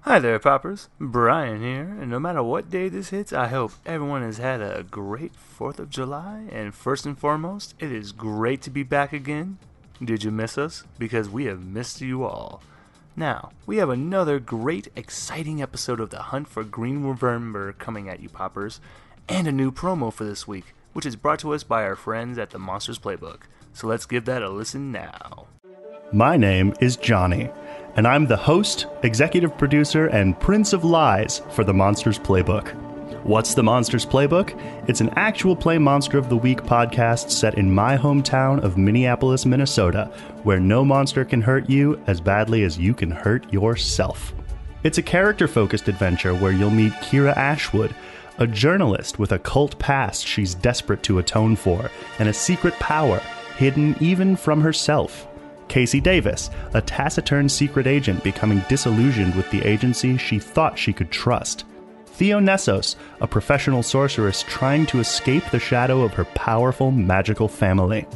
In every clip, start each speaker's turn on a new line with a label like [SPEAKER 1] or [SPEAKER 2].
[SPEAKER 1] Hi there, Poppers. Brian here, and no matter what day this hits, I hope everyone has had a great 4th of July, and first and foremost, it is great to be back again. Did you miss us? Because we have missed you all. Now, we have another great, exciting episode of the Hunt for Green Wormvember coming at you, Poppers, and a new promo for this week, which is brought to us by our friends at the Monsters Playbook. So let's give that a listen now.
[SPEAKER 2] My name is Johnny, and I'm the host, executive producer, and Prince of Lies for the Monsters Playbook. What's the Monsters Playbook? It's an actual play Monster of the Week podcast set in my hometown of Minneapolis, Minnesota, where no monster can hurt you as badly as you can hurt yourself. It's a character-focused adventure where you'll meet Kira Ashwood, a journalist with a cult past she's desperate to atone for, and a secret power hidden even from herself. Casey Davis, a taciturn secret agent becoming disillusioned with the agency she thought she could trust. Theo Nessos, a professional sorceress trying to escape the shadow of her powerful magical family.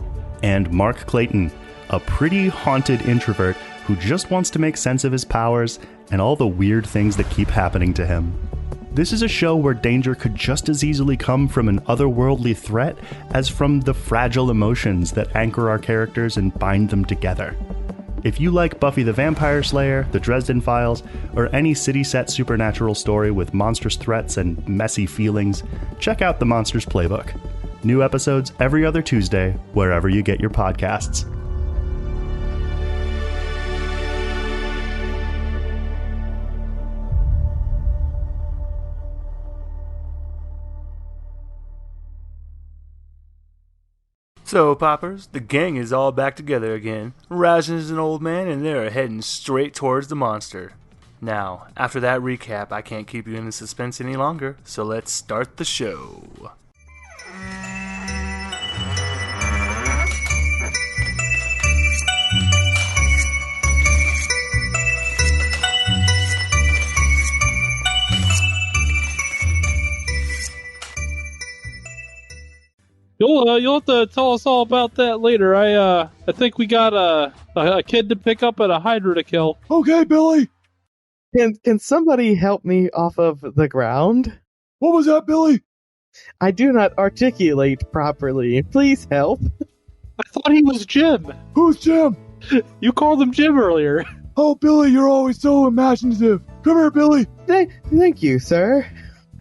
[SPEAKER 2] And Mark Clayton, a pretty haunted introvert who just wants to make sense of his powers and all the weird things that keep happening to him. This is a show where danger could just as easily come from an otherworldly threat as from the fragile emotions that anchor our characters and bind them together. If you like Buffy the Vampire Slayer, The Dresden Files, or any city-set supernatural story with monstrous threats and messy feelings, check out the Monsters Playbook. New episodes every other Tuesday, wherever you get your podcasts.
[SPEAKER 1] So, Poppers, the gang is all back together again. Rash is an old man, and they're heading straight towards the monster. Now, after that recap, I can't keep you in suspense any longer, so let's start the show.
[SPEAKER 3] You'll have to tell us all about that later. I think we got a kid to pick up and a Hydra to kill.
[SPEAKER 4] Okay, Billy.
[SPEAKER 5] Can somebody help me off of the ground?
[SPEAKER 4] What was that, Billy?
[SPEAKER 5] I do not articulate properly. Please help.
[SPEAKER 3] I thought he was Jim.
[SPEAKER 4] Who's Jim?
[SPEAKER 3] You called him Jim earlier.
[SPEAKER 4] Oh, Billy, you're always so imaginative. Come here, Billy.
[SPEAKER 5] Thank you, sir.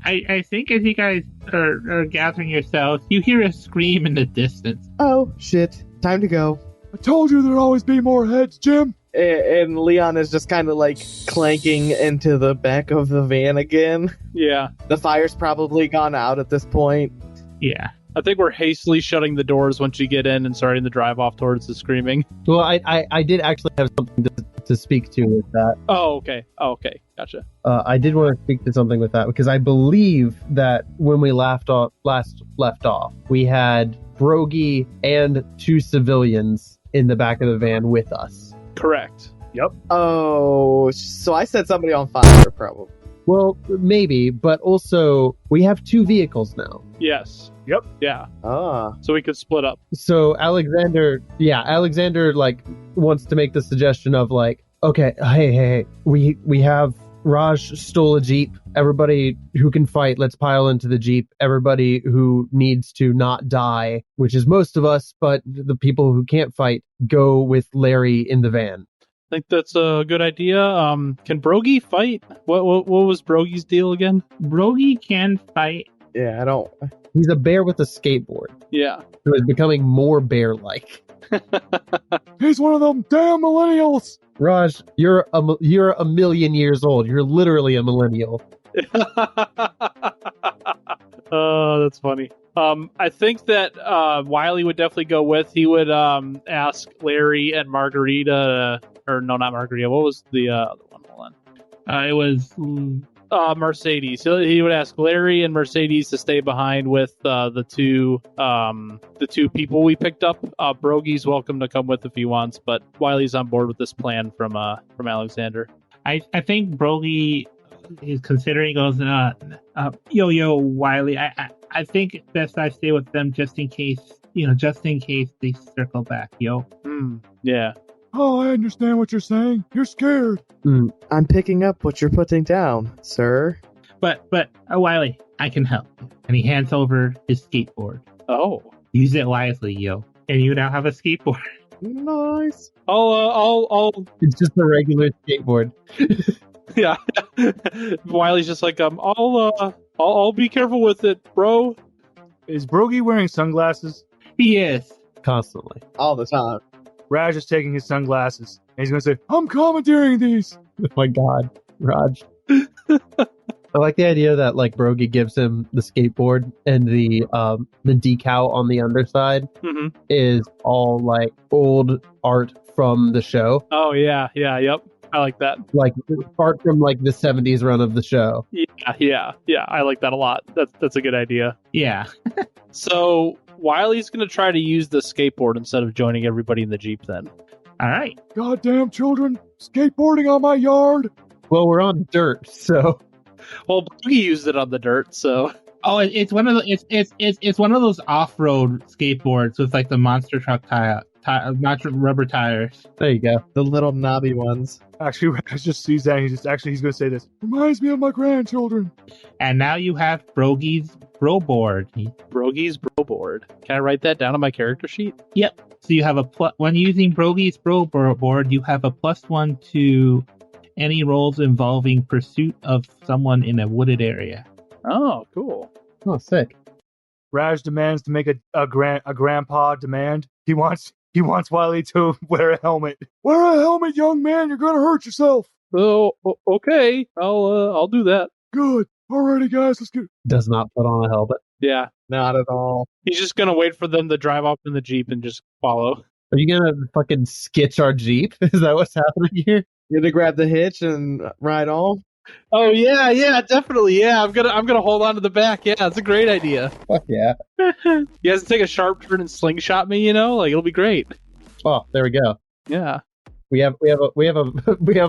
[SPEAKER 6] I think as you guys are gathering yourselves, you hear a scream in the distance.
[SPEAKER 5] Oh, shit. Time to go.
[SPEAKER 4] I told you there'd always be more heads, Jim.
[SPEAKER 5] And Leon is just kind of like clanking into the back of the van again.
[SPEAKER 3] Yeah.
[SPEAKER 5] The fire's probably gone out at this point.
[SPEAKER 6] Yeah.
[SPEAKER 3] I think we're hastily shutting the doors once you get in and starting to drive off towards the screaming.
[SPEAKER 7] Well, I did actually have something to speak to with that.
[SPEAKER 3] Oh, okay. Gotcha.
[SPEAKER 7] I did want to speak to something with that because I believe that when we last left off, we had Brogi and 2 civilians in the back of the van with us.
[SPEAKER 3] Correct. Yep.
[SPEAKER 5] Oh, so I set somebody on fire, probably.
[SPEAKER 7] Well, maybe, but also we have 2 vehicles now.
[SPEAKER 3] Yes.
[SPEAKER 1] Yep.
[SPEAKER 3] Yeah.
[SPEAKER 5] Ah.
[SPEAKER 3] So we could split up.
[SPEAKER 7] So Alexander like wants to make the suggestion of like, okay, hey, we have Raj stole a Jeep. Everybody who can fight, let's pile into the Jeep. Everybody who needs to not die, which is most of us, but the people who can't fight, go with Larry in the van.
[SPEAKER 3] I think that's a good idea. Can Brogi fight? What was Brogi's deal again?
[SPEAKER 6] Brogi can fight.
[SPEAKER 5] Yeah, I don't...
[SPEAKER 7] He's a bear with a skateboard.
[SPEAKER 3] Yeah.
[SPEAKER 7] Who is becoming more bear-like.
[SPEAKER 4] He's one of them damn millennials.
[SPEAKER 7] Raj, you're a million years old. You're literally a millennial.
[SPEAKER 3] Oh, that's funny. I think that Wiley would definitely go with. He would ask Larry and Margarita, or no, not Margarita. What was the other one? Hold on.
[SPEAKER 6] It was
[SPEAKER 3] Mercedes. He would ask Larry and Mercedes to stay behind with the two people we picked up. Brogi's welcome to come with if he wants, but Wiley's on board with this plan from Alexander.
[SPEAKER 6] I think Brogi is considering goes, yo, Wiley, I think best I stay with them just in case they circle back, yo.
[SPEAKER 3] Yeah.
[SPEAKER 4] Oh, I understand what you're saying. You're scared.
[SPEAKER 5] I'm picking up what you're putting down, sir.
[SPEAKER 6] But Wiley, I can help you. And he hands over his skateboard.
[SPEAKER 3] Oh.
[SPEAKER 6] Use it wisely, yo. And you now have a skateboard.
[SPEAKER 5] Nice.
[SPEAKER 3] I'll
[SPEAKER 7] It's just a regular skateboard.
[SPEAKER 3] yeah. Wiley's just like, I'll be careful with it, bro.
[SPEAKER 1] Is Brogi wearing sunglasses?
[SPEAKER 6] He is.
[SPEAKER 7] Constantly.
[SPEAKER 5] All the time.
[SPEAKER 1] Raj is taking his sunglasses, and he's going to say,
[SPEAKER 4] I'm commandeering these.
[SPEAKER 7] Oh my god, Raj. I like the idea that like Brogi gives him the skateboard and the decal on the underside
[SPEAKER 3] Mm-hmm.
[SPEAKER 7] is all like old art from the show.
[SPEAKER 3] Oh, yeah, yep. I like that.
[SPEAKER 7] Like art from like the 70s run of the show.
[SPEAKER 3] Yeah. I like that a lot. That's a good idea.
[SPEAKER 6] Yeah.
[SPEAKER 3] So Wiley's going to try to use the skateboard instead of joining everybody in the Jeep then.
[SPEAKER 6] All right.
[SPEAKER 4] Goddamn children, skateboarding on my yard.
[SPEAKER 7] Well, we're on dirt, so
[SPEAKER 3] Well, Brogi used it on the dirt, so...
[SPEAKER 6] Oh, it's one of the it's one of those off-road skateboards with like the monster truck monster rubber tires.
[SPEAKER 7] there you go.
[SPEAKER 5] The little knobby ones.
[SPEAKER 1] actually, Raj just sees that, and he's going to say this.
[SPEAKER 4] Reminds me of my grandchildren.
[SPEAKER 6] And now you have Brogi's bro board.
[SPEAKER 3] Brogi's bro board. Can I write that down on my character sheet?
[SPEAKER 6] Yep. So you have when using Brogi's bro board, you have a +1 to any rolls involving pursuit of someone in a wooded area.
[SPEAKER 3] Oh, cool.
[SPEAKER 7] Oh, sick.
[SPEAKER 1] Raj demands to make a grandpa demand. He wants Wiley to wear a helmet.
[SPEAKER 4] Wear a helmet, young man. You're gonna hurt yourself.
[SPEAKER 3] Oh, okay. I'll do that.
[SPEAKER 4] Good. Alrighty, guys. Let's get.
[SPEAKER 7] Does not put on a helmet.
[SPEAKER 3] Yeah.
[SPEAKER 5] Not at all.
[SPEAKER 3] He's just going to wait for them to drive off in the Jeep and just follow.
[SPEAKER 7] Are you gonna fucking skitch our Jeep? Is that what's happening here?
[SPEAKER 5] You're gonna grab the hitch and ride on?
[SPEAKER 3] Oh, yeah, definitely. Yeah, I'm gonna hold on to the back. Yeah, it's a great idea.
[SPEAKER 7] Fuck yeah.
[SPEAKER 3] You guys take a sharp turn and slingshot me, like it'll be great.
[SPEAKER 7] Oh, there we go.
[SPEAKER 3] Yeah.
[SPEAKER 7] We have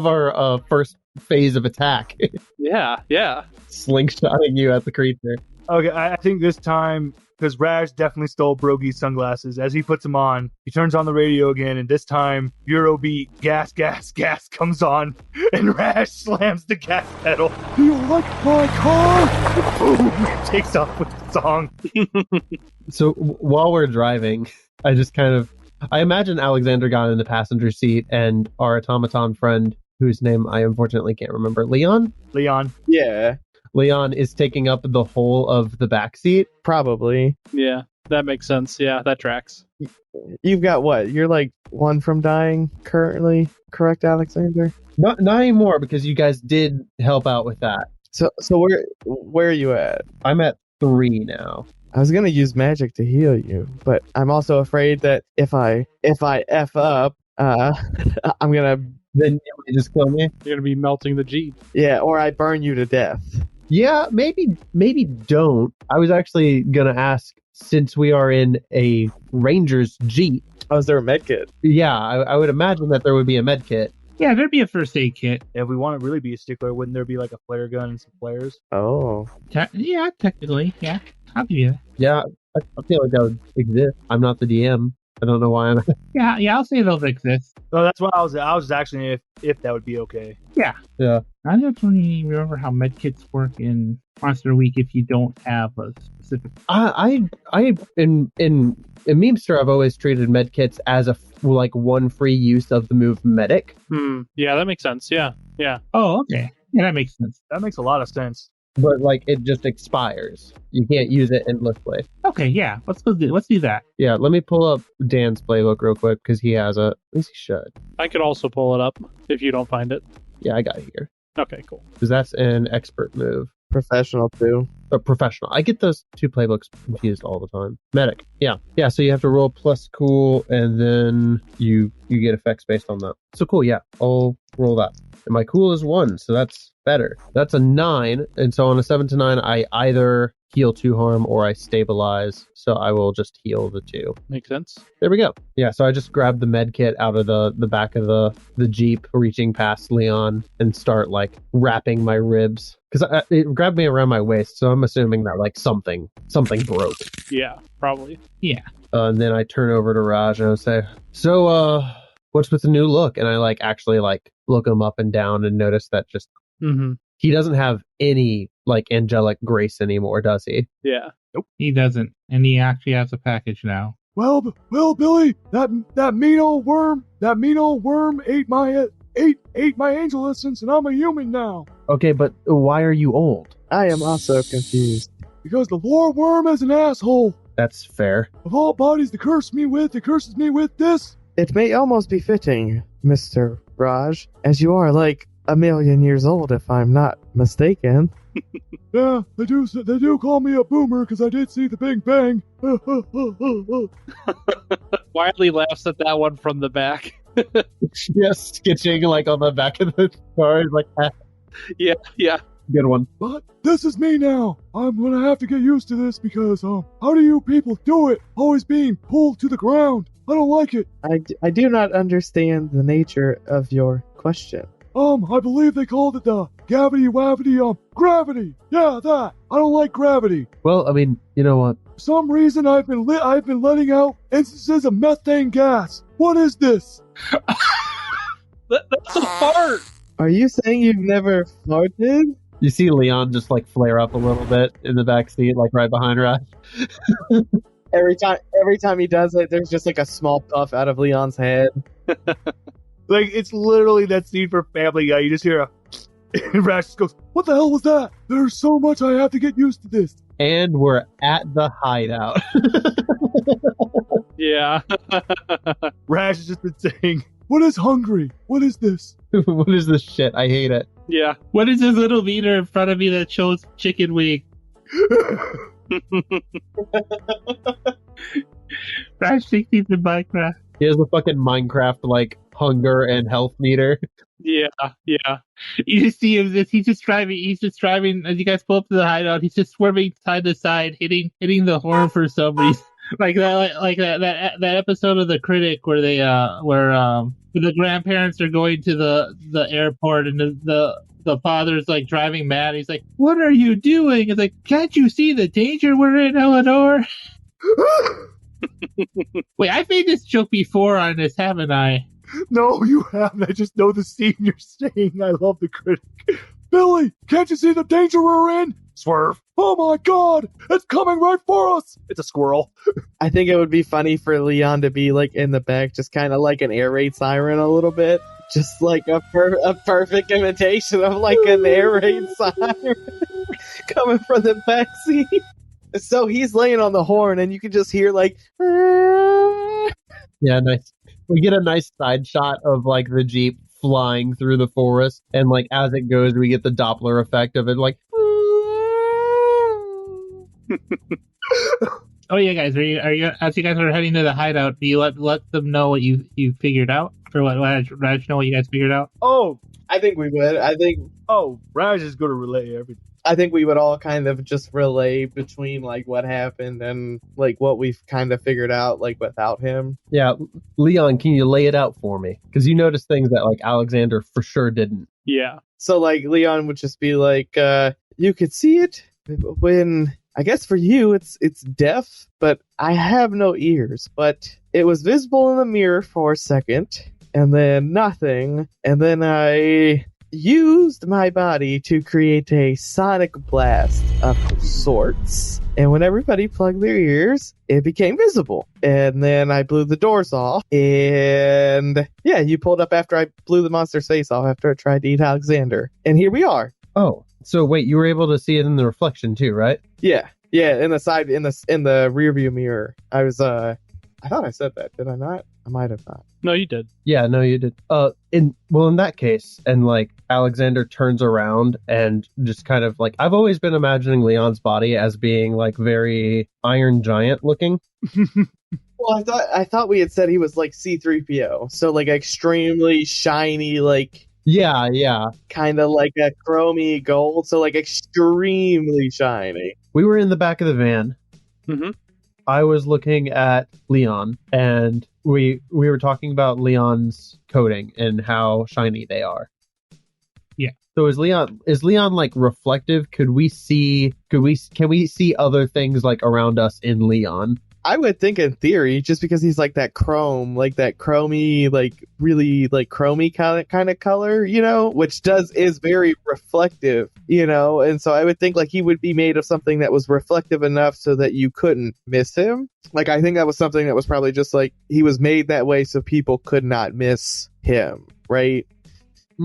[SPEAKER 7] our first phase of attack.
[SPEAKER 3] Yeah.
[SPEAKER 7] Slingshotting you at the creature.
[SPEAKER 1] Okay, I think this time, because Raj definitely stole Brogi's sunglasses, as he puts them on, he turns on the radio again, and this time, Eurobeat, gas, comes on, and Raj slams the gas pedal.
[SPEAKER 4] Do you like my car?
[SPEAKER 1] Boom! Takes off with the song.
[SPEAKER 7] So while we're driving, I imagine Alexander got in the passenger seat, and our automaton friend, whose name I unfortunately can't remember, Leon,
[SPEAKER 5] Yeah,
[SPEAKER 7] Leon is taking up the whole of the back seat.
[SPEAKER 5] probably.
[SPEAKER 3] Yeah, that makes sense. Yeah, that tracks.
[SPEAKER 5] You've got what? You're like one from dying currently, correct, Alexander?
[SPEAKER 7] Not anymore, because you guys did help out with that.
[SPEAKER 5] So where are you at?
[SPEAKER 7] I'm at 3 now.
[SPEAKER 5] I was gonna use magic to heal you, but I'm also afraid that if I f up, I'm gonna
[SPEAKER 7] Then you just kill me.
[SPEAKER 3] You're gonna be melting the Jeep.
[SPEAKER 5] or I burn you to death.
[SPEAKER 7] Yeah, maybe don't. I was actually gonna ask, since we are in a Ranger's Jeep.
[SPEAKER 5] Oh, is there a med kit?
[SPEAKER 7] Yeah, I would imagine that there would be a med kit.
[SPEAKER 6] Yeah, there'd be a first aid kit.
[SPEAKER 1] If we want to really be a stickler, wouldn't there be like a flare gun and some flares?
[SPEAKER 5] Oh,
[SPEAKER 6] Yeah, technically, yeah. I'll give you that.
[SPEAKER 7] Yeah, I feel like that would exist. I'm not the DM. I don't know why I'm.
[SPEAKER 6] Yeah, I'll say those exist.
[SPEAKER 1] No, that's what I was asking if that would be okay.
[SPEAKER 6] Yeah.
[SPEAKER 7] Yeah.
[SPEAKER 6] I don't really remember how medkits work in Monster Week if you don't have a specific.
[SPEAKER 7] I in Memester, I've always treated medkits as one free use of the move medic.
[SPEAKER 3] Yeah, that makes sense. Yeah.
[SPEAKER 6] Oh, okay. Yeah, that makes sense.
[SPEAKER 1] That makes a lot of sense.
[SPEAKER 7] But it just expires. You can't use it endlessly.
[SPEAKER 6] Okay, yeah. Let's do that.
[SPEAKER 7] Yeah, let me pull up Dan's playbook real quick because he has a. At least he should.
[SPEAKER 3] I could also pull it up if you don't find it.
[SPEAKER 7] Yeah, I got it here
[SPEAKER 3] Okay, cool.
[SPEAKER 7] because that's an expert move.
[SPEAKER 5] professional too.
[SPEAKER 7] A professional. I get those two playbooks confused all the time. Medic. Yeah. So you have to roll plus cool, and then you get effects based on that. So cool. Yeah, I'll roll that. And my cool is 1, so that's better. That's a 9, and so on a 7 to 9, I either heal 2 harm or I stabilize. So I will just heal the 2.
[SPEAKER 3] Makes sense.
[SPEAKER 7] There we go. Yeah, so I just grabbed the med kit out of the back of the Jeep, reaching past Leon, and start wrapping my ribs. Because it grabbed me around my waist, so I'm assuming that something broke.
[SPEAKER 3] Yeah, probably.
[SPEAKER 6] Yeah.
[SPEAKER 7] And then I turn over to Raj and I say, so what's with the new look? And I like actually like look him up and down and notice that just he doesn't have any like angelic grace anymore, does he?
[SPEAKER 3] Yeah.
[SPEAKER 6] He doesn't, and he actually has a package now.
[SPEAKER 4] Well, Billy, that mean old worm ate my angel essence, and I'm a human now.
[SPEAKER 7] Okay, but why are you old?
[SPEAKER 5] I am also confused.
[SPEAKER 4] Because the Lord Worm is an asshole.
[SPEAKER 7] That's fair.
[SPEAKER 4] Of all bodies to curse me with, it curses me with this.
[SPEAKER 5] It may almost be fitting, Mr. Raj, as you are like 1,000,000 years old, if I'm not mistaken.
[SPEAKER 4] Yeah, they do call me a boomer because I did see the Big Bang.
[SPEAKER 3] Wiley laughs at that one from the back.
[SPEAKER 7] Yes, sketching like on the back of the car. He's like,
[SPEAKER 3] Yeah.
[SPEAKER 7] good one.
[SPEAKER 4] But this is me now. I'm gonna have to get used to this because how do you people do it? Always being pulled to the ground. I don't like it.
[SPEAKER 5] I do not understand the nature of your question.
[SPEAKER 4] I believe they called it the gravity. Yeah, that. I don't like gravity.
[SPEAKER 7] Well, I mean, you know what?
[SPEAKER 4] For some reason, I've been letting out instances of methane gas. What is this?
[SPEAKER 3] That's a fart.
[SPEAKER 5] Are you saying you've never farted?
[SPEAKER 7] You see Leon just like flare up a little bit in the back seat, like right behind Rash.
[SPEAKER 5] Every time he does it, there's just like a small puff out of Leon's head.
[SPEAKER 1] Like, it's literally that scene for Family Guy. You just hear and Rash just goes,
[SPEAKER 4] What the hell was that? There's so much I have to get used to this.
[SPEAKER 7] And we're at the hideout.
[SPEAKER 3] Yeah.
[SPEAKER 1] Rash has just been saying,
[SPEAKER 4] What is hungry? What is this?
[SPEAKER 7] What is this shit? I hate it.
[SPEAKER 3] Yeah.
[SPEAKER 6] What is this little meter in front of me that shows chicken wing? Rash thinks he's in Minecraft.
[SPEAKER 7] Here's the fucking Minecraft like hunger and health meter.
[SPEAKER 3] Yeah.
[SPEAKER 6] You just see him. He's just driving. As you guys pull up to the hideout, he's just swerving side to side, hitting the horn for some reason. Like that episode of The Critic where they where the grandparents are going to the airport and the father's like driving mad. He's like, "What are you doing?" It's like, "Can't you see the danger we're in, Eleanor?" Wait, I've made this joke before on this, haven't I?
[SPEAKER 1] No, you haven't. I just know the scene you're saying. I love The Critic.
[SPEAKER 4] Billy, can't you see the danger we're in?
[SPEAKER 1] Swerve.
[SPEAKER 4] Oh my god, it's coming right for us.
[SPEAKER 1] It's a squirrel.
[SPEAKER 5] I think it would be funny for Leon to be like in the back, just kind of like an air raid siren a little bit. Just like a perfect imitation of like an air raid siren coming from the back seat. So he's laying on the horn and you can just hear like...
[SPEAKER 7] Yeah, nice. We get a nice side shot of like the Jeep flying through the forest, and like as it goes, we get the Doppler effect of it, like.
[SPEAKER 6] Oh yeah, guys, are you as you guys are heading to the hideout? Do you let them know what you figured out, or let Raj know what you guys figured out?
[SPEAKER 1] Oh,
[SPEAKER 5] I think we would.
[SPEAKER 1] Raj is going to relay everything.
[SPEAKER 5] I think we would all kind of just relay between like what happened and like what we've kind of figured out like without him.
[SPEAKER 7] Yeah, Leon, can you lay it out for me? Because you noticed things that like Alexander for sure didn't.
[SPEAKER 3] Yeah.
[SPEAKER 5] So like Leon would just be like, you could see it when, I guess for you it's deaf, but I have no ears, but it was visible in the mirror for a second and then nothing. And then I used my body to create a sonic blast of sorts, and when everybody plugged their ears, it became visible. And then I blew the doors off, and yeah, you pulled up after I blew the monster's face off after it tried to eat Alexander, and here we are.
[SPEAKER 7] Oh, so wait, you were able to see it in the reflection too, right?
[SPEAKER 5] Yeah, in the rear view mirror. I thought I said that, did I not? I might have not.
[SPEAKER 3] No, you did.
[SPEAKER 7] Yeah, no, you did. In that case, and like Alexander turns around and just kind of like, I've always been imagining Leon's body as being like very Iron Giant looking.
[SPEAKER 5] Well, I thought we had said he was like C-3PO, so like extremely shiny, like
[SPEAKER 7] yeah,
[SPEAKER 5] kind of like a chromey gold, so like extremely shiny.
[SPEAKER 7] We were in the back of the van.
[SPEAKER 3] Mm-hmm.
[SPEAKER 7] I was looking at Leon, and we were talking about Leon's coating and how shiny they are.
[SPEAKER 6] Yeah.
[SPEAKER 7] So is Leon like reflective? Can we see other things like around us in Leon?
[SPEAKER 5] I would think in theory, just because he's like that chrome, like that chromy, like really like chromy kind of color, you know, which is very reflective, you know, and so I would think like he would be made of something that was reflective enough so that you couldn't miss him. Like I think that was something that was probably just like he was made that way so people could not miss him, right?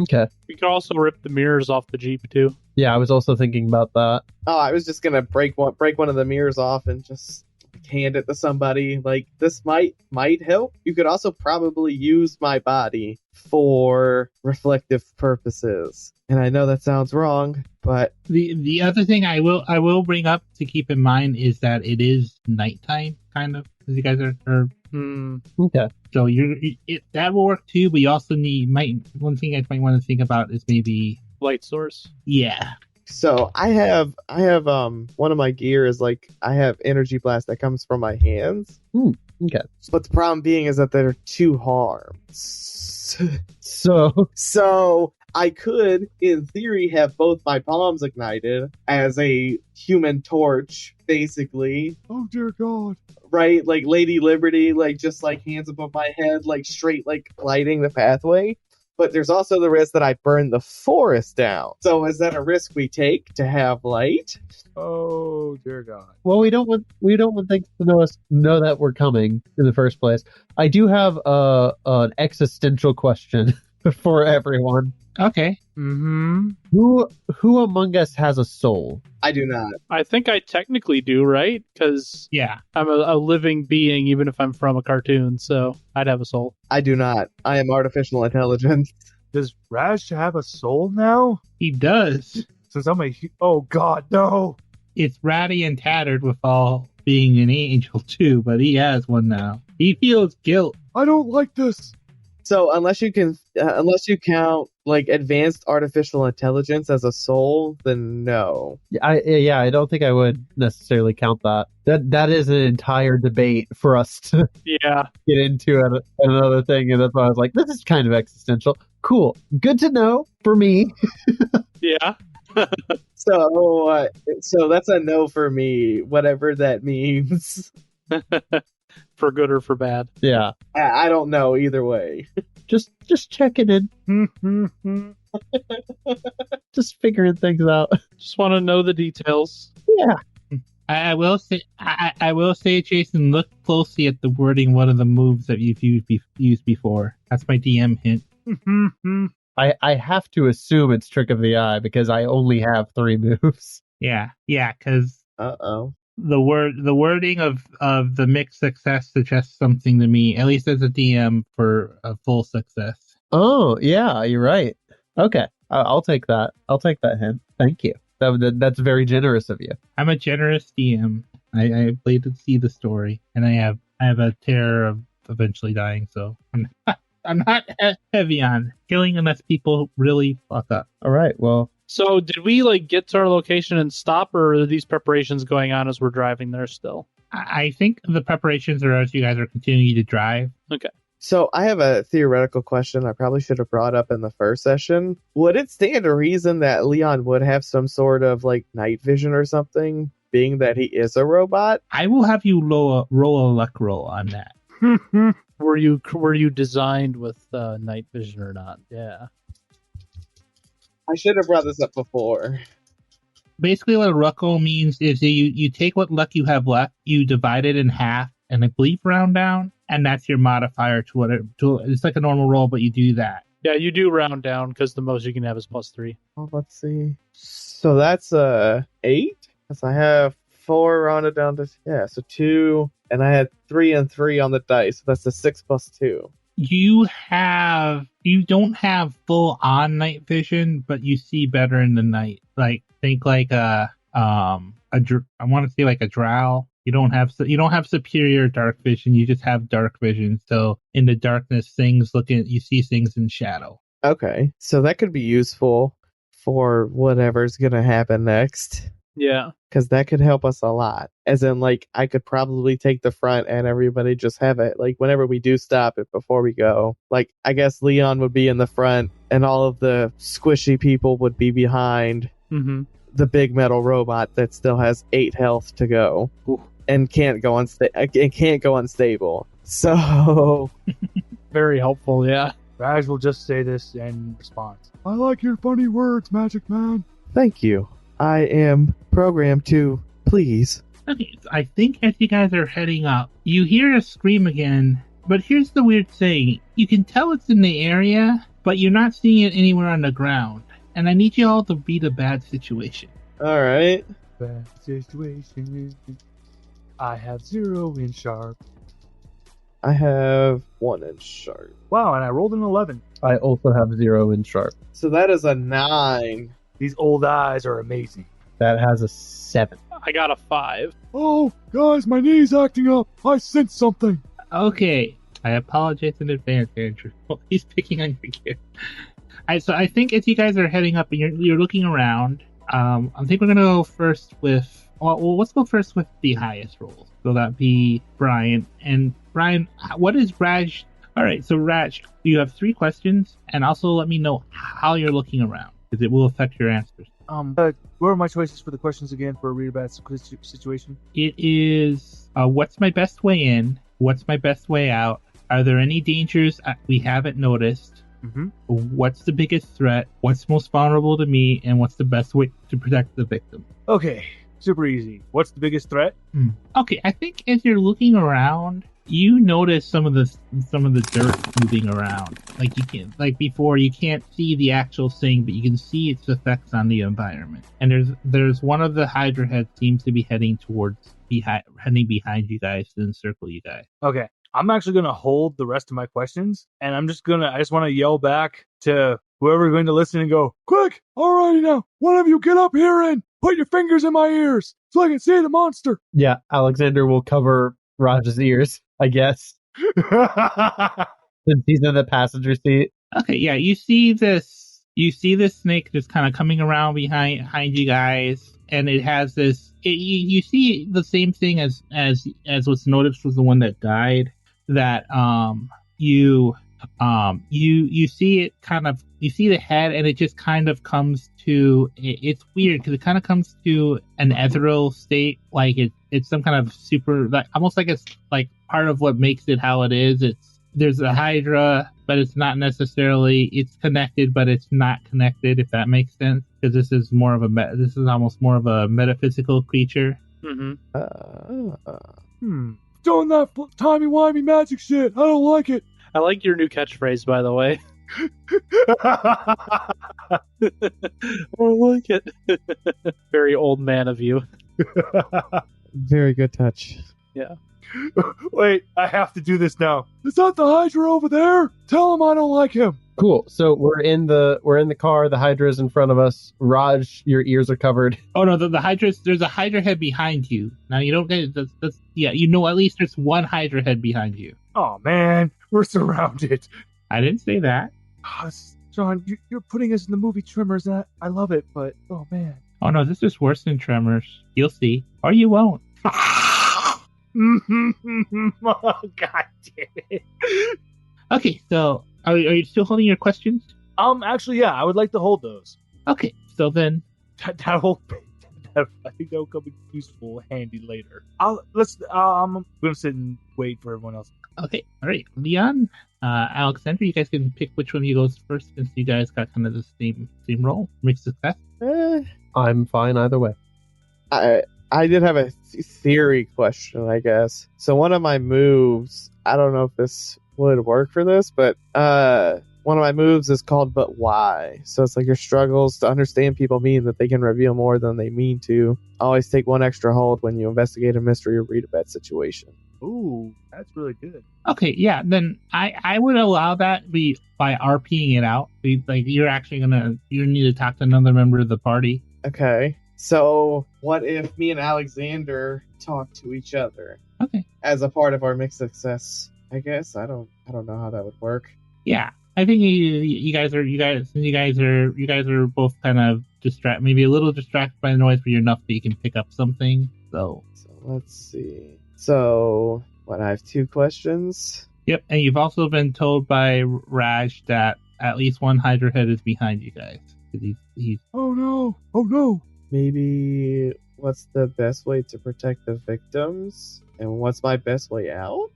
[SPEAKER 7] Okay.
[SPEAKER 3] We could also rip the mirrors off the Jeep too.
[SPEAKER 7] Yeah, I was also thinking about that.
[SPEAKER 5] Oh, I was just gonna break one of the mirrors off and just hand it to somebody. Like this might help. You could also probably use my body for reflective purposes. And I know that sounds wrong, but
[SPEAKER 6] The other thing I will bring up to keep in mind is that it is nighttime, kind of, because you guys are
[SPEAKER 7] Okay.
[SPEAKER 6] so that will work too. But you also one thing I might want to think about is maybe
[SPEAKER 3] Light source.
[SPEAKER 6] yeah.
[SPEAKER 5] so I have one of my gear is like I have energy blast that comes from my hands.
[SPEAKER 7] Okay.
[SPEAKER 5] But the problem being is that they're too hard.
[SPEAKER 7] So
[SPEAKER 5] I could, in theory, have both my palms ignited as a human torch, basically.
[SPEAKER 4] Oh dear God.
[SPEAKER 5] Right? Like Lady Liberty, like just like hands above my head, like straight, like lighting the pathway. But there's also the risk that I burn the forest down. So is that a risk we take to have light?
[SPEAKER 4] Oh dear God.
[SPEAKER 7] well, we don't want things to know that we're coming in the first place. I do have an existential question for everyone.
[SPEAKER 6] Okay.
[SPEAKER 3] Mm-hmm.
[SPEAKER 7] Who among us has a soul?
[SPEAKER 5] I do not.
[SPEAKER 3] I think I technically do, right? Because
[SPEAKER 6] Yeah.
[SPEAKER 3] I'm a living being, even if I'm from a cartoon, so I'd have a soul.
[SPEAKER 5] I do not. I am artificial intelligence.
[SPEAKER 4] Does Rash have a soul now?
[SPEAKER 6] He does.
[SPEAKER 4] Since I'm oh God, no.
[SPEAKER 6] It's ratty and tattered with all being an angel too, but he has one now. He feels guilt.
[SPEAKER 4] I don't like this.
[SPEAKER 5] So unless you count like advanced artificial intelligence as a soul, then no.
[SPEAKER 7] I don't think I would necessarily count that. That is an entire debate for us to
[SPEAKER 3] Yeah.
[SPEAKER 7] get into at another thing, and that's why I was like, this is kind of existential. Cool, good to know for me.
[SPEAKER 3] Yeah.
[SPEAKER 5] So that's a no for me, whatever that means.
[SPEAKER 3] For good or for bad.
[SPEAKER 7] Yeah,
[SPEAKER 5] I don't know either way.
[SPEAKER 7] just checking in, just figuring things out.
[SPEAKER 3] Just want to know the details.
[SPEAKER 7] Yeah.
[SPEAKER 6] I will say, Jason, look closely at the wording. One of the moves that you've used before. That's my DM hint.
[SPEAKER 7] I have to assume it's Trick of the Eye because I only have 3 moves.
[SPEAKER 6] Yeah, because
[SPEAKER 5] Uh-oh.
[SPEAKER 6] the wording of the mixed success suggests something to me, at least as a DM, for a full success.
[SPEAKER 7] Oh, yeah, you're right. Okay, I'll take that. I'll take that hint. Thank you. That's very generous of you.
[SPEAKER 6] I'm a generous DM. I played to see the story, and I have a terror of eventually dying, so I'm not heavy on killing unless people really fuck up.
[SPEAKER 7] All right, well,
[SPEAKER 3] So did we get to our location and stop, or are these preparations going on as we're driving there still?
[SPEAKER 6] I think the preparations are as you guys are continuing to drive.
[SPEAKER 3] Okay.
[SPEAKER 5] So I have a theoretical question I probably should have brought up in the first session. Would it stand to reason that Leon would have some sort of night vision or something, being that he is a robot?
[SPEAKER 6] I will have you roll a luck roll on that.
[SPEAKER 3] Were you designed with night vision or not? Yeah.
[SPEAKER 5] I should have brought this up before.
[SPEAKER 6] Basically, what a luck roll means is you take what luck you have left, you divide it in half, and I believe round down, and that's your modifier to it's like a normal roll, but you do that.
[SPEAKER 3] Yeah, you do round down because the most you can have is +3.
[SPEAKER 5] Well, let's see. So that's 8? Because I have 4 rounded down to... Yeah, so 2. And I had 3 and 3 on the dice. So that's a 6 plus 2.
[SPEAKER 6] You don't have full on night vision, but you see better in the night. Think I want to say like a drow. You don't have superior dark vision. You just have dark vision. So in the darkness, you see things in shadow.
[SPEAKER 5] Okay. So that could be useful for whatever's going to happen next.
[SPEAKER 3] Yeah.
[SPEAKER 5] Because that could help us a lot. As in, I could probably take the front and everybody just have it. Whenever we do stop it before we go. I guess Leon would be in the front and all of the squishy people would be behind
[SPEAKER 3] Mm-hmm.
[SPEAKER 5] the big metal robot that still has 8 health to go.
[SPEAKER 3] Ooh.
[SPEAKER 5] and can't go unstable. So
[SPEAKER 3] Very helpful, yeah.
[SPEAKER 8] Raj will just say this in response.
[SPEAKER 4] I like your funny words, Magic Man.
[SPEAKER 5] thank you. I am programmed to please.
[SPEAKER 6] Okay, so I think as you guys are heading up, you hear a scream again, but here's the weird thing. You can tell it's in the area, but you're not seeing it anywhere on the ground. And I need you all to read a bad situation.
[SPEAKER 5] All right.
[SPEAKER 8] Bad situation. I have 0 in sharp.
[SPEAKER 5] I have 1 in sharp.
[SPEAKER 8] Wow, and I rolled an 11.
[SPEAKER 7] I also have 0 in sharp.
[SPEAKER 5] So that is a 9.
[SPEAKER 8] These old eyes are amazing.
[SPEAKER 7] That has a 7.
[SPEAKER 3] I got a 5.
[SPEAKER 4] Oh, guys, my knee's acting up. I sense something.
[SPEAKER 6] Okay, I apologize in advance, Andrew. Well, he's picking on your gear. So I think as you guys are heading up and you're looking around, I think we're gonna go first with. Well, let's go first with the highest roll. So that'd be Brian. And Brian, what is Raj? All right, so Raj, you have 3 questions, and also let me know how you're looking around because it will affect your answers.
[SPEAKER 8] What are my choices for the questions again for a read a bad situation?
[SPEAKER 6] It is what's my best way in? What's my best way out? Are there any dangers we haven't noticed?
[SPEAKER 8] Mm-hmm.
[SPEAKER 6] What's the biggest threat? What's most vulnerable to me? And what's the best way to protect the victim?
[SPEAKER 8] Okay, super easy. What's the biggest threat?
[SPEAKER 6] Okay, I think as you're looking around, you notice some of the dirt moving around. Like before, you can't see the actual thing, but you can see its effects on the environment. And there's one of the Hydra heads seems to be heading behind you guys to encircle you guys.
[SPEAKER 8] Okay, I'm actually going to hold the rest of my questions, and I just want to yell back to whoever's going to listen and go,
[SPEAKER 4] Quick! Alrighty now, one of you get up here and put your fingers in my ears so I can see the monster.
[SPEAKER 7] Yeah, Alexander will cover Raj's ears, I guess, since he's in the passenger seat.
[SPEAKER 6] Okay, yeah, you see this snake just kind of coming around behind you guys, and it has this. You see the same thing as what's noticed was the one that died. That you see it kind of, you see the head, and it just kind of comes to. It's weird because it kind of comes to an ethereal state, like it's some kind of super, like almost like it's like part of what makes it how it is. There's a Hydra, but it's not necessarily. It's connected, but it's not connected. If that makes sense, because this is almost more of a metaphysical creature.
[SPEAKER 3] Mm-hmm.
[SPEAKER 4] Doing that timey-wimey magic shit. I don't like it.
[SPEAKER 3] I like your new catchphrase, by the way. I don't like it. Very old man of you.
[SPEAKER 5] Very good touch.
[SPEAKER 3] Yeah.
[SPEAKER 8] Wait, I have to do this now.
[SPEAKER 4] Is that the Hydra over there? Tell him I don't like him.
[SPEAKER 7] Cool. So we're in the car. The Hydra's in front of us. Raj, your ears are covered.
[SPEAKER 6] Oh no, the Hydra. There's a Hydra head behind you. Now you don't get that's yeah. You know at least there's one Hydra head behind you.
[SPEAKER 8] Oh man, we're surrounded.
[SPEAKER 6] I didn't say that.
[SPEAKER 8] Oh, John, you're putting us in the movie Tremors, and I love it, but oh man.
[SPEAKER 6] Oh no, this is worse than Tremors. You'll see, or you won't.
[SPEAKER 8] Oh, God damn it.
[SPEAKER 6] Okay, so are you still holding your questions?
[SPEAKER 8] Actually, yeah, I would like to hold those.
[SPEAKER 6] Okay, so then
[SPEAKER 8] I think that'll come in useful, handy later. I'm gonna sit and wait for everyone else.
[SPEAKER 6] okay, all right, Leon, Alexander, you guys can pick which one of you goes first, since you guys got kind of the same role. Mixed success.
[SPEAKER 7] I'm fine either way.
[SPEAKER 5] I did have a theory question, I guess. So one of my moves, I don't know if this would work for this, but one of my moves is called But Why. So it's like your struggles to understand people mean that they can reveal more than they mean to. Always take one extra hold when you investigate a mystery or read a bad situation.
[SPEAKER 8] Ooh, that's really good.
[SPEAKER 6] Okay, yeah, then I would allow that by RPing it out. You need to talk to another member of the party.
[SPEAKER 5] Okay. So what if me and Alexander talk to each other?
[SPEAKER 6] Okay.
[SPEAKER 5] As a part of our mixed success, I guess. I don't know how that would work.
[SPEAKER 6] Yeah, I think you guys are both kind of maybe a little distracted by the noise, but you're enough that you can pick up something. So
[SPEAKER 5] let's see. So what? I have 2 questions.
[SPEAKER 6] Yep, and you've also been told by Raj that at least one Hydra head is behind you guys. He's
[SPEAKER 4] Oh no!
[SPEAKER 5] Maybe what's the best way to protect the victims? And what's my best way out?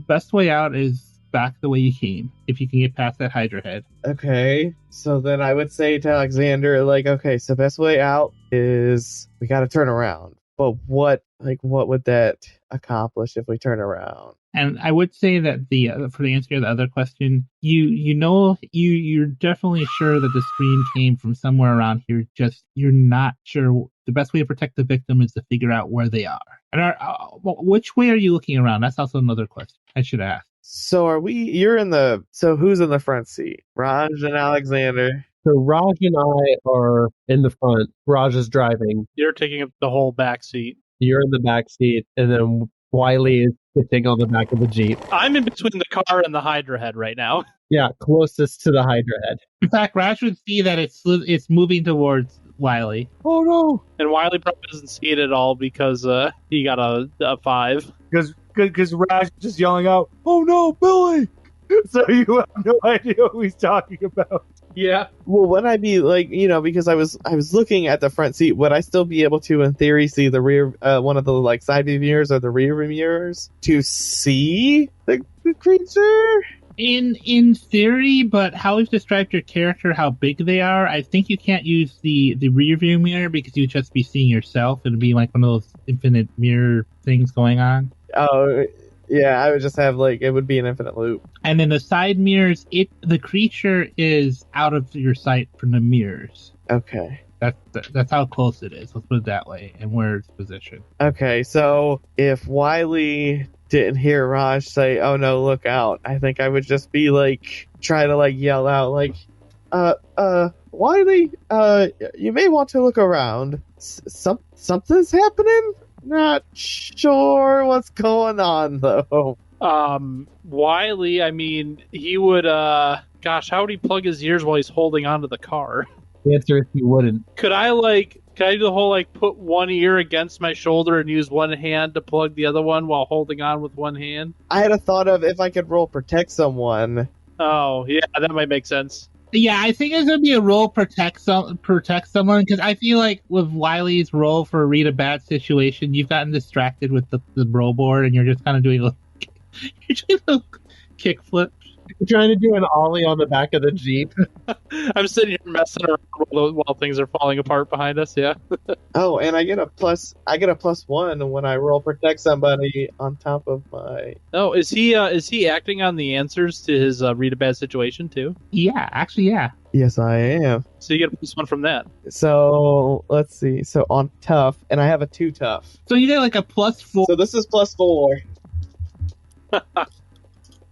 [SPEAKER 6] Best way out is back the way you came, if you can get past that Hydra head.
[SPEAKER 5] Okay, so then I would say to Alexander, like, okay, so best way out is we gotta turn around. But what would that accomplish if we turn around?
[SPEAKER 6] And I would say that for the answer to the other question, you're definitely sure that the scream came from somewhere around here. Just you're not sure. The best way to protect the victim is to figure out where they are. And which way are you looking around? That's also another question I should ask.
[SPEAKER 5] So so who's in the front seat? Raj and Alexander.
[SPEAKER 7] So Raj and I are in the front. Raj is driving.
[SPEAKER 3] You're taking up the whole back seat.
[SPEAKER 7] You're in the back seat, and then Wiley is sitting on the back of the Jeep.
[SPEAKER 3] I'm in between the car and the Hydra head right now.
[SPEAKER 7] Yeah, closest to the Hydra head.
[SPEAKER 6] In fact, Rash would see that it's moving towards Wiley.
[SPEAKER 4] Oh no!
[SPEAKER 3] And Wiley probably doesn't see it at all because he got a 5.
[SPEAKER 8] Because Rash is just yelling out,
[SPEAKER 4] Oh no, Billy!
[SPEAKER 8] so you have no idea what he's talking about.
[SPEAKER 3] Yeah.
[SPEAKER 5] Well, would I be like, because I was looking at the front seat, would I still be able to, in theory, see the rear, one of the like side view mirrors or the rear view mirrors to see the creature?
[SPEAKER 6] In theory, but how we've described your character, how big they are, I think you can't use the rear view mirror because you'd just be seeing yourself. It'd be like one of those infinite mirror things going on.
[SPEAKER 5] Oh, yeah, I would just have it would be an infinite loop.
[SPEAKER 6] And then the side mirrors, the creature is out of your sight from the mirrors.
[SPEAKER 5] Okay.
[SPEAKER 6] That's how close it is. Let's put it that way, and where it's positioned.
[SPEAKER 5] Okay, so if Wiley didn't hear Raj say, "Oh no, look out," I think I would just be try to yell out Wiley, you may want to look around. Something's happening? Not sure what's going on though.
[SPEAKER 3] Wiley, I mean, he would gosh, how would he plug his ears while he's holding onto the car?
[SPEAKER 7] The answer is he wouldn't.
[SPEAKER 3] Could I do the whole put one ear against my shoulder and use one hand to plug the other one while holding on with one hand?
[SPEAKER 5] I had a thought of if I could roll protect someone.
[SPEAKER 3] Oh, yeah, that might make sense.
[SPEAKER 6] Yeah, I think it's gonna be a role protect someone because I feel like with Wiley's role for read a bad situation, you've gotten distracted with the bro board and you're just kind of doing a kick flip.
[SPEAKER 7] You're trying to do an ollie on the back of the Jeep.
[SPEAKER 3] I'm sitting here messing around while things are falling apart behind us. Yeah.
[SPEAKER 5] Oh, and I get a +1 when I roll protect somebody on top of my.
[SPEAKER 3] Oh, is he acting on the answers to his read a bad situation too?
[SPEAKER 6] Yeah, actually, yeah.
[SPEAKER 5] Yes, I am.
[SPEAKER 3] So you get a +1 from that.
[SPEAKER 5] So let's see. So on tough, and I have a 2 tough.
[SPEAKER 6] So you get a +4.
[SPEAKER 5] So this is +4.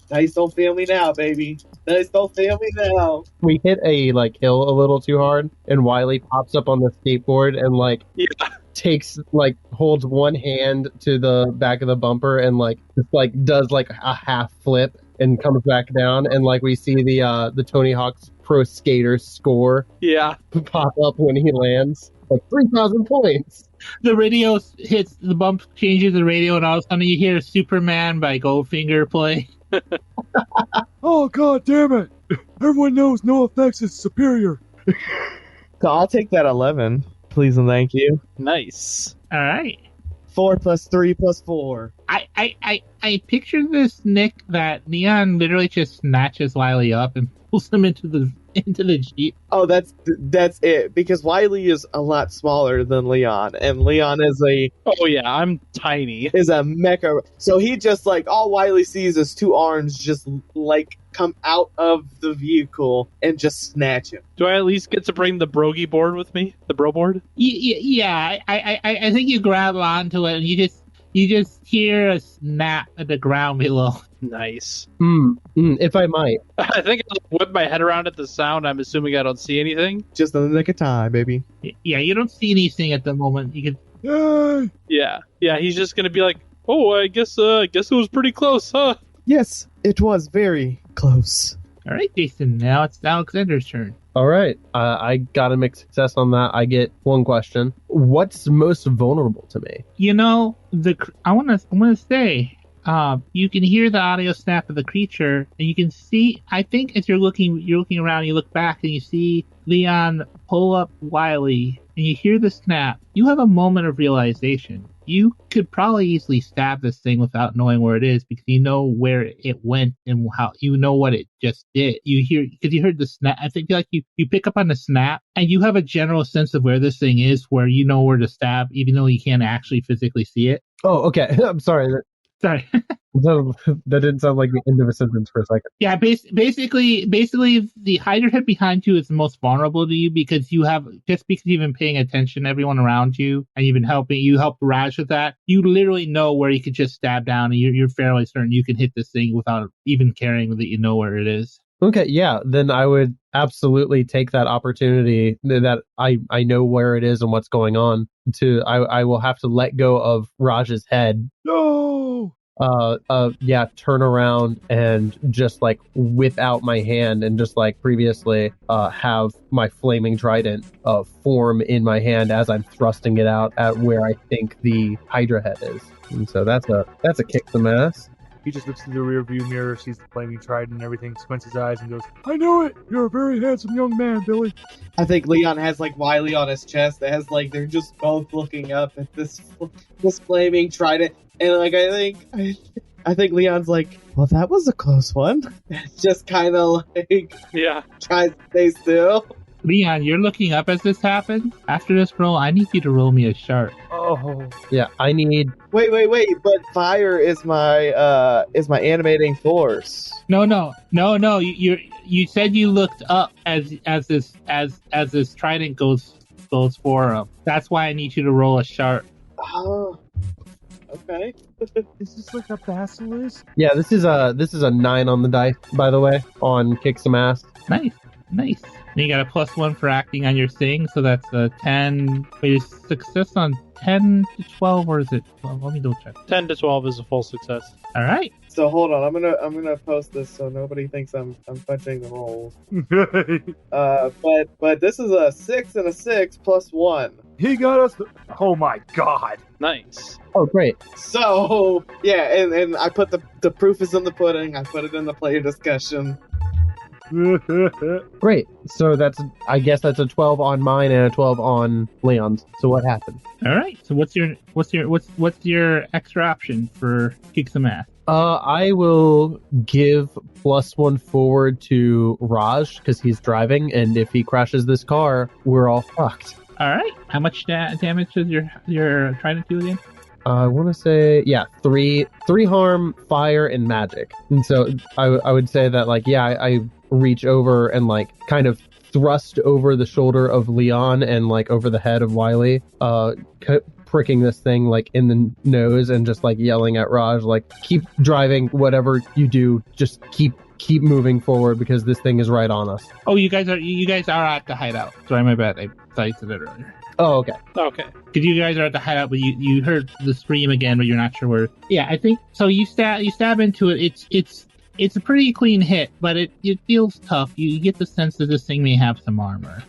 [SPEAKER 5] Nice, don't feel me now, baby. Nice, don't feel me now.
[SPEAKER 7] We hit a hill a little too hard, and Wiley pops up on the skateboard and takes holds one hand to the back of the bumper and just does a half flip and comes back down, and we see the Tony Hawk's Pro Skater score pop up when he lands. 3,000 points.
[SPEAKER 6] The radio hits the bump, changes the radio, and all of a sudden you hear Superman by Goldfinger play.
[SPEAKER 4] Oh god damn it! Everyone knows no effects is superior.
[SPEAKER 5] So I'll take that 11, please and thank you.
[SPEAKER 3] Nice.
[SPEAKER 6] All right.
[SPEAKER 5] 4 + 3 + 4.
[SPEAKER 6] I picture this, Nick, that Neon literally just snatches Wiley up and pulls him into the Jeep.
[SPEAKER 5] Oh, that's it. Because Wiley is a lot smaller than Leon, and Leon is
[SPEAKER 3] Oh yeah, I'm tiny.
[SPEAKER 5] Is a mecha. So he just all Wiley sees is 2 arms just come out of the vehicle and just snatch him.
[SPEAKER 3] Do I at least get to bring the Brogi board with me? The bro board?
[SPEAKER 6] Yeah. I think you grab onto it and you just hear a snap at the ground below.
[SPEAKER 3] Nice.
[SPEAKER 7] If I might.
[SPEAKER 3] I think I'll whip my head around at the sound. I'm assuming I don't see anything.
[SPEAKER 5] Just in the nick of time, baby.
[SPEAKER 6] Yeah, you don't see anything at the moment. You can.
[SPEAKER 4] Yay!
[SPEAKER 3] Yeah. He's just gonna be like, "Oh, I guess it was pretty close, huh?"
[SPEAKER 5] Yes, it was very close.
[SPEAKER 6] All right, Jason. Now it's Alexander's turn.
[SPEAKER 7] All right. I got a mixed success on that. I get one question. What's most vulnerable to me?
[SPEAKER 6] I want to say. You can hear the audio snap of the creature, and you can see. I think as you're looking around, you look back and you see Leon pull up Wiley and you hear the snap, you have a moment of realization. You could probably easily stab this thing without knowing where it is because you know where it went and how you know what it just did. Because you heard the snap. I think like you pick up on the snap and you have a general sense of where this thing is, where you know where to stab, even though you can't actually physically see it.
[SPEAKER 7] Oh, okay. I'm sorry.
[SPEAKER 6] Sorry.
[SPEAKER 7] That didn't sound like the end of a sentence for a second.
[SPEAKER 6] Yeah, basically, the Hydra head behind you is the most vulnerable to you because because you've been paying attention to everyone around you and you've been you helped Raj with that. You literally know where you could just stab down and you're fairly certain you can hit this thing without even caring that you know where it is.
[SPEAKER 7] Okay, yeah, then I would absolutely take that opportunity that I know where it is and what's going on. I will have to let go of Raj's head.
[SPEAKER 4] No!
[SPEAKER 7] Turn around and just like whip out my hand and just like previously have my flaming trident form in my hand as I'm thrusting it out at where I think the Hydra head is. And so that's a kick some ass.
[SPEAKER 8] He just looks through the rear view mirror, sees the flaming trident and everything, squints his eyes and goes,
[SPEAKER 4] I knew it! You're a very handsome young man, Billy.
[SPEAKER 5] I think Leon has like Wiley on his chest. It has like they're just both looking up at this flaming trident, and like I think Leon's like, well, that was a close one. Just kind of like tries to stay still.
[SPEAKER 6] Leon, you're looking up as this happens. After this roll, I need you to roll me a sharp.
[SPEAKER 8] oh.
[SPEAKER 7] Yeah, I need.
[SPEAKER 5] Wait! But fire is my animating force.
[SPEAKER 6] No. You said you looked up as this trident goes for him. That's why I need you to roll a sharp.
[SPEAKER 5] Oh, okay.
[SPEAKER 8] Is this like a basilisk?
[SPEAKER 7] Yeah, this is a 9 on the dice, by the way, on kick some ass.
[SPEAKER 6] Nice. And you got a +1 for acting on your thing, so that's a 10. Wait, is success on 10 to 12, or is it 12? Let me double check.
[SPEAKER 3] 10 to 12 is a full success.
[SPEAKER 6] All right.
[SPEAKER 5] So hold on, I'm gonna post this so nobody thinks I'm punching the rolls. But this is a 6 and a 6 +1.
[SPEAKER 8] He got us. Oh my god.
[SPEAKER 3] Nice.
[SPEAKER 7] Oh, great.
[SPEAKER 5] So yeah, and I put the proof is in the pudding. I put it in the player discussion.
[SPEAKER 7] Great. So I guess that's a 12 on mine and a 12 on Leon's. So what happened?
[SPEAKER 6] All right. So what's your extra option for kick some ass?
[SPEAKER 7] I will give +1 forward to Raj because he's driving, and if he crashes this car, we're all fucked.
[SPEAKER 6] All right. How much damage does your trident do again?
[SPEAKER 7] I want to say, 3 harm, fire, and magic. And so I would say that, like, I reach over and, like, kind of thrust over the shoulder of Leon and, like, over the head of Wiley, pricking this thing, like, in the nose and just, like, yelling at Raj, like, keep driving, whatever you do, just keep moving forward because this thing is right on us.
[SPEAKER 6] Oh, you guys are at the hideout. Sorry, my bad. I thought you said it earlier.
[SPEAKER 7] Oh, okay.
[SPEAKER 3] Okay.
[SPEAKER 6] Because you guys are at the hideout, but you heard the scream again, but you're not sure where. Yeah, I think so. You stab into it. It's a pretty clean hit, but it feels tough. You get the sense that this thing may have some armor.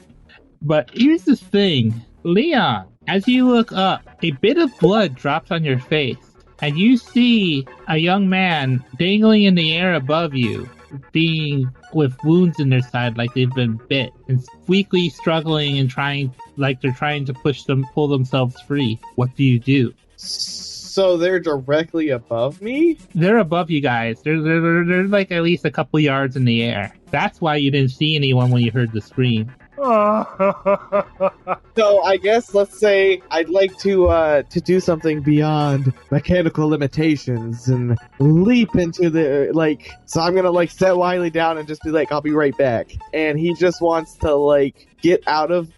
[SPEAKER 6] But here's the thing, Leon. As you look up, a bit of blood drops on your face, and you see a young man dangling in the air above you, being with wounds in their side like they've been bit and weakly struggling and they're trying to pull themselves free. What do you do?
[SPEAKER 5] So they're directly above me?
[SPEAKER 6] They're above you guys. They're like at least a couple yards in the air. That's why you didn't see anyone when you heard the scream.
[SPEAKER 5] So I guess let's say I'd like to do something beyond mechanical limitations and leap into the so I'm gonna set Wiley down and just be like, I'll be right back. And he just wants to get out of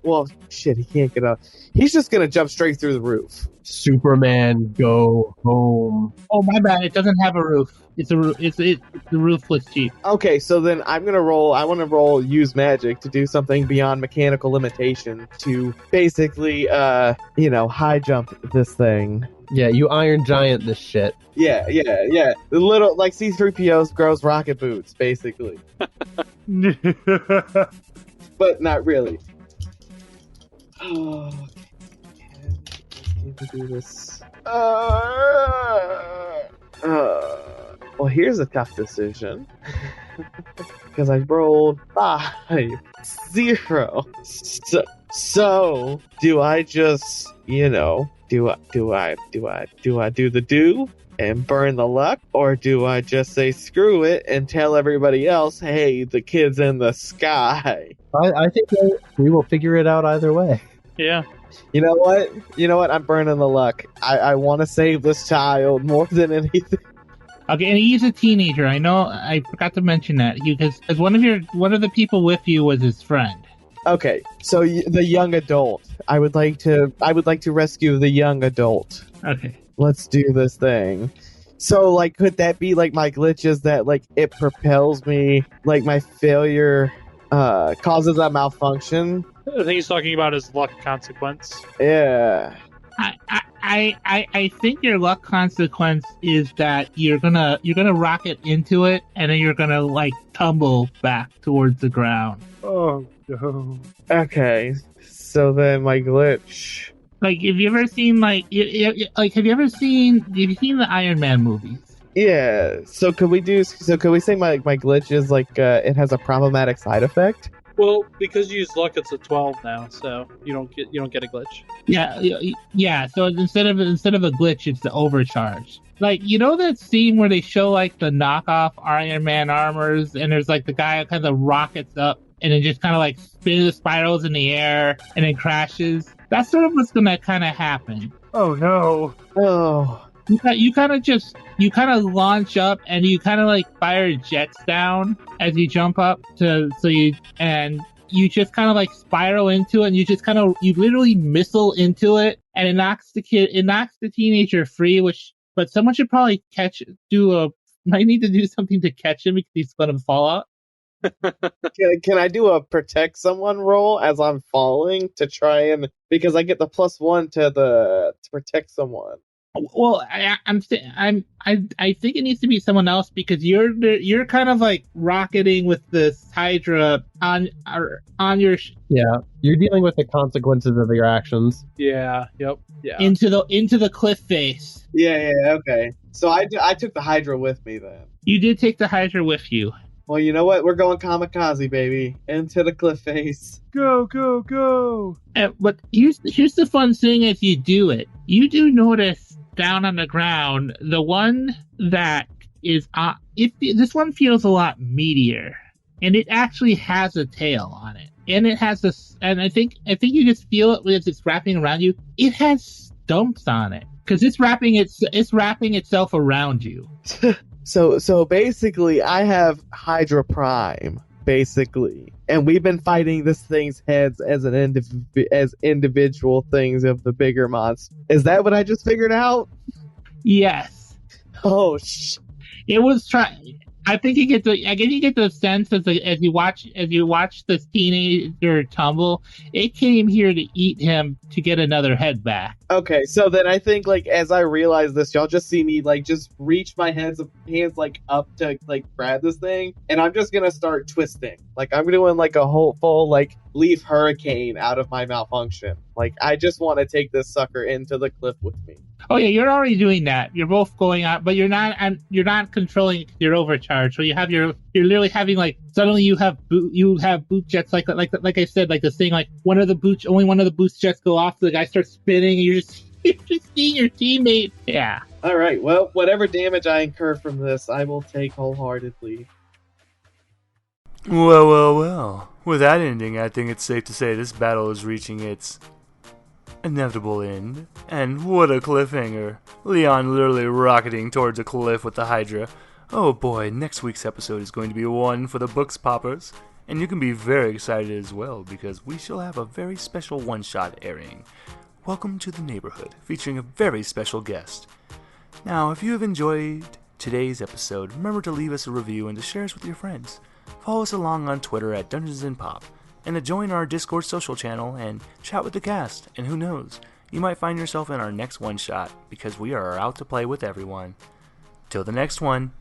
[SPEAKER 5] he can't get out. He's just gonna jump straight through the roof.
[SPEAKER 7] Superman, go home.
[SPEAKER 6] Oh, my bad. It doesn't have a roof. It's the roofless Jeep.
[SPEAKER 5] Okay, so then I want to roll use magic to do something beyond mechanical limitation to basically, high jump this thing.
[SPEAKER 7] Yeah, you Iron Giant this shit.
[SPEAKER 5] Yeah. The little, C-3PO grows rocket boots, basically. But not really. Oh, to do this. Well, here's a tough decision. Because I rolled 5, 0. So, do I just, do I do the do and burn the luck, or do I just say screw it and tell everybody else, hey, the kid's in the sky?
[SPEAKER 7] I think we will figure it out either way.
[SPEAKER 3] Yeah.
[SPEAKER 5] You know what? I'm burning the luck. I want to save this child more than anything.
[SPEAKER 6] Okay, and he's a teenager. I know. I forgot to mention that because one of the people with you was his friend.
[SPEAKER 5] Okay, so the young adult. I would like to rescue the young adult.
[SPEAKER 6] Okay.
[SPEAKER 5] Let's do this thing. So, like, could that be like my glitches that like it propels me, like my failure causes a malfunction?
[SPEAKER 3] I think he's talking about his luck consequence.
[SPEAKER 5] Yeah.
[SPEAKER 6] I think your luck consequence is that you're gonna rocket into it and then you're gonna like tumble back towards the ground.
[SPEAKER 8] Oh no.
[SPEAKER 5] Okay. So then my glitch.
[SPEAKER 6] Like, have you ever seen have you seen the Iron Man movies?
[SPEAKER 5] Yeah. So could we say my glitch is like it has a problematic side effect?
[SPEAKER 3] Well, because you use luck, it's a 12 now, so you don't get a glitch.
[SPEAKER 6] Yeah. So instead of a glitch, it's the overcharge. Like, you know that scene where they show like the knockoff Iron Man armors, and there's like the guy kind of rockets up and then just kind of like spins, spirals in the air and then crashes. That's sort of what's gonna kind of happen.
[SPEAKER 8] Oh no.
[SPEAKER 5] Oh.
[SPEAKER 6] You kind of launch up and you kind of like fire jets down as you jump up you just kind of like spiral into it, and you literally missile into it, and it knocks the teenager free, but someone should probably might need to do something to catch him because he's gonna fall out.
[SPEAKER 5] Can I do a protect someone roll as I'm falling to try and, because I get the +1 to protect someone?
[SPEAKER 6] Well, I think it needs to be someone else because you're kind of like rocketing with this Hydra on your
[SPEAKER 7] Yeah, you're dealing with the consequences of your actions.
[SPEAKER 3] Yeah. Yep. Yeah.
[SPEAKER 6] into the cliff face.
[SPEAKER 5] Yeah, okay. So I took the Hydra with me then.
[SPEAKER 6] You did take the Hydra with you.
[SPEAKER 5] Well, you know what? We're going kamikaze, baby. Into the cliff face.
[SPEAKER 8] Go, go, go.
[SPEAKER 6] But here's the fun thing as you do it. You do notice down on the ground, the one that is this one feels a lot meatier, and it actually has a tail on it, and it has this, and I think you just feel it as it's wrapping around you. It has stumps on it because it's wrapping itself around you.
[SPEAKER 5] So basically, I have Hydra Prime, basically, and we've been fighting this thing's heads as as individual things of the bigger monster. Is that what I just figured out?
[SPEAKER 6] Yes.
[SPEAKER 5] Oh
[SPEAKER 6] It was I think you get the sense as you watch this teenager tumble. It came here to eat him to get another head back.
[SPEAKER 5] Okay, so then I think, like, as I realize this, y'all just see me, like, just reach my hands like up to like grab this thing, and I'm just gonna start twisting. Like, I'm doing like a whole full like leaf hurricane out of my malfunction. Like, I just want to take this sucker into the cliff with me.
[SPEAKER 6] Oh yeah, you're already doing that. You're both going out, but you're not controlling your overcharge. So you're literally having like suddenly you have boot jets like I said, like this thing, like only one of the boost jets go off, the guy starts spinning, and you're just seeing your teammate. Yeah.
[SPEAKER 5] All right. Well, whatever damage I incur from this, I will take wholeheartedly.
[SPEAKER 1] Well. With that ending, I think it's safe to say this battle is reaching its inevitable end. And what a cliffhanger. Leon literally rocketing towards a cliff with the Hydra. Oh boy, next week's episode is going to be one for the books poppers. And you can be very excited as well, because we shall have a very special one-shot airing. Welcome to the Neighborhood, featuring a very special guest. Now, if you have enjoyed today's episode, remember to leave us a review and to share us with your friends. Follow us along on Twitter at Dungeons & Pop, and to join our Discord social channel and chat with the cast, and who knows, you might find yourself in our next one-shot, because we are out to play with everyone. Till the next one.